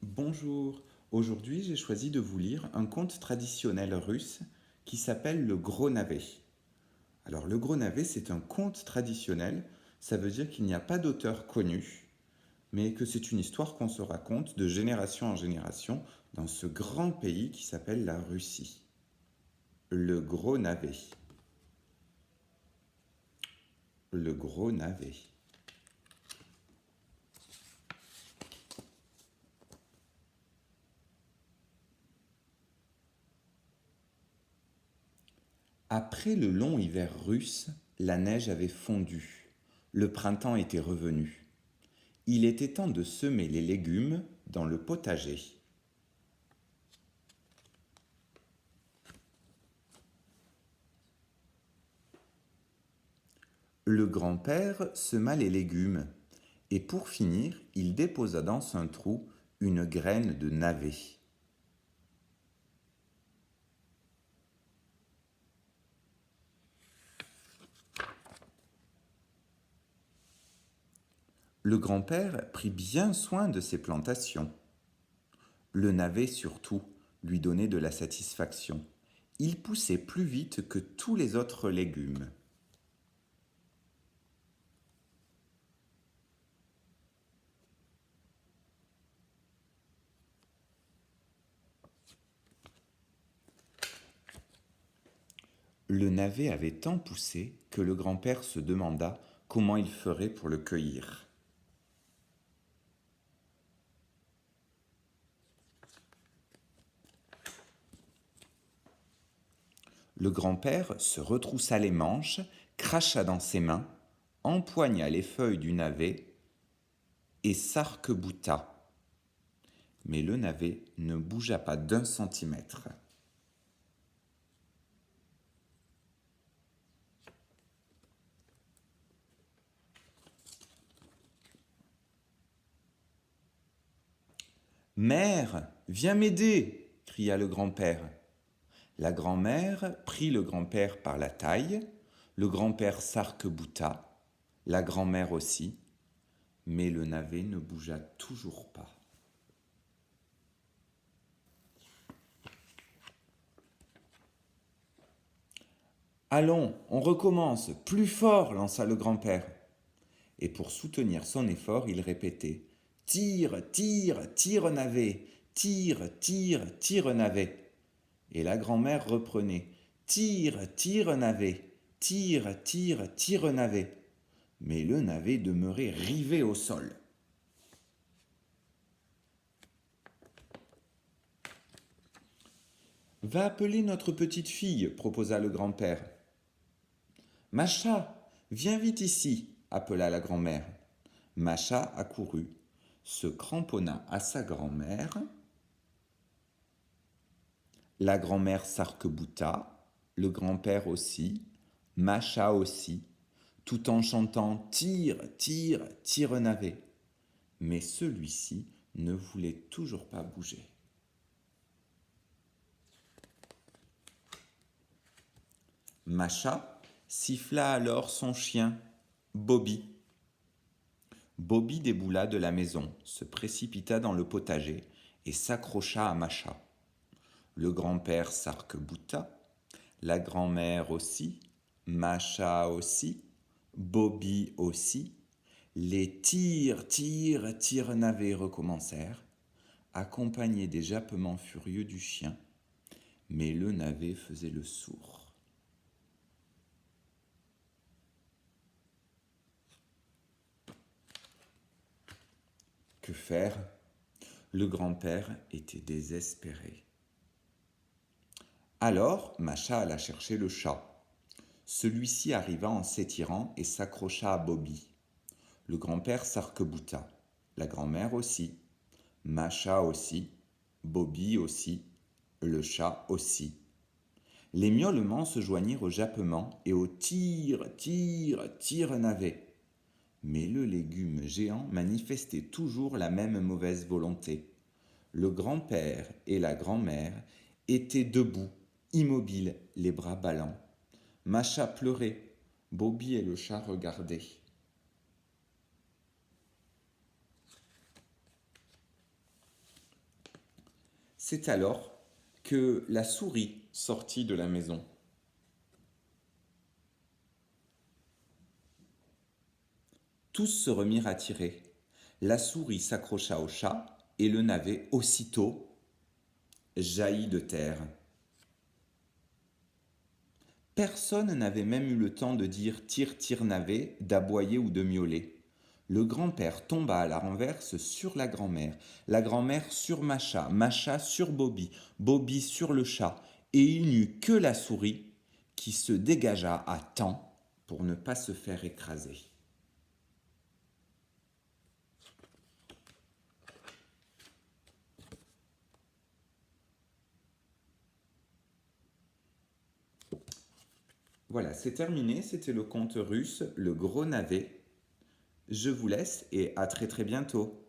Bonjour, aujourd'hui j'ai choisi de vous lire un conte traditionnel russe qui s'appelle le Gros Navet. Alors le Gros Navet c'est un conte traditionnel, ça veut dire qu'il n'y a pas d'auteur connu, mais que c'est une histoire qu'on se raconte de génération en génération dans ce grand pays qui s'appelle la Russie. Le Gros Navet. Le Gros Navet. Après le long hiver russe, la neige avait fondu. Le printemps était revenu. Il était temps de semer les légumes dans le potager. Le grand-père sema les légumes, et pour finir, il déposa dans un trou une graine de navet. Le grand-père prit bien soin de ses plantations. Le navet surtout lui donnait de la satisfaction. Il poussait plus vite que tous les autres légumes. Le navet avait tant poussé que le grand-père se demanda comment il ferait pour le cueillir. Le grand-père se retroussa les manches, cracha dans ses mains, empoigna les feuilles du navet et s'arc-bouta. Mais le navet ne bougea pas d'un centimètre. Mère, viens m'aider, cria le grand-père. La grand-mère prit le grand-père par la taille, le grand-père s'arc-bouta, la grand-mère aussi, mais le navet ne bougea toujours pas. Allons, on recommence, plus fort, lança le grand-père. Et pour soutenir son effort, il répétait tire, tire, tire navet, tire, tire, tire navet. Et la grand-mère reprenait tire, tire navet, tire, tire, tire navet. Mais le navet demeurait rivé au sol. Va appeler notre petite fille, proposa le grand-père. Macha, viens vite ici, appela la grand-mère. Macha accourut, se cramponna à sa grand-mère. La grand-mère s'arc-bouta, le grand-père aussi, Macha aussi, tout en chantant tire, tire, tire navet. Mais celui-ci ne voulait toujours pas bouger. Macha siffla alors son chien, Bobby. Bobby déboula de la maison, se précipita dans le potager et s'accrocha à Macha. Le grand-père s'arc-bouta, la grand-mère aussi, Macha aussi, Bobby aussi. Les tire, tire, tire navets recommencèrent, accompagnés des jappements furieux du chien, mais le navet faisait le sourd. Que faire? Le grand-père était désespéré. Alors, Macha alla chercher le chat. Celui-ci arriva en s'étirant et s'accrocha à Bobby. Le grand-père s'arc-bouta, la grand-mère aussi, Macha aussi, Bobby aussi, le chat aussi. Les miaulements se joignirent aux jappements et au tire, tire, tire navet. Mais le légume géant manifestait toujours la même mauvaise volonté. Le grand-père et la grand-mère étaient debout, immobiles, les bras ballants. Macha pleurait, Bobby et le chat regardaient. C'est alors que la souris sortit de la maison. Tous se remirent à tirer. La souris s'accrocha au chat et le navet aussitôt jaillit de terre. Personne n'avait même eu le temps de dire tire, tire, navet, d'aboyer ou de miauler. Le grand-père tomba à la renverse sur la grand-mère sur Macha, Macha sur Bobby, Bobby sur le chat, et il n'y eut que la souris qui se dégagea à temps pour ne pas se faire écraser. Voilà, c'est terminé, c'était le conte russe, le gros navet. Je vous laisse et à très très bientôt.